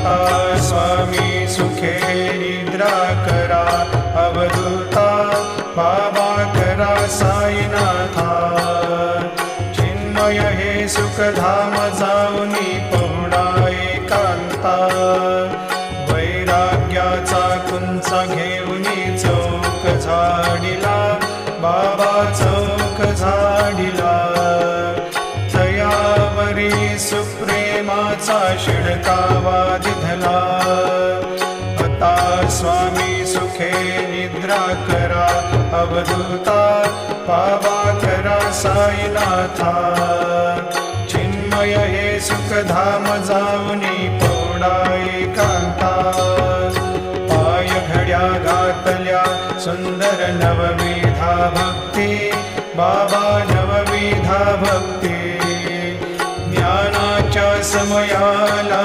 आता स्वामी सुखे निद्रा करा, अवधूता बाबा करा साईनाथा। चिन्मय हे सुखधाम जाऊनी पहुडा एकांता, वैराग्याचा कुंचा घेऊनी चौक झाडिला, बाबा चौक झाडिला। तयावरी सुप्रेमाचा शिडकावा दिधला, आता स्वामी सुखे निद्रा करा, अवधूता बाबा करा साईनाथा। चिन्मय हे सुखधाम जाऊनी पहुडा एकांता, पाय घड्या घातल्या सुंदर नवविधा भक्ती, बाबा नवविधा भक्ती। ज्ञानाच्या समयाला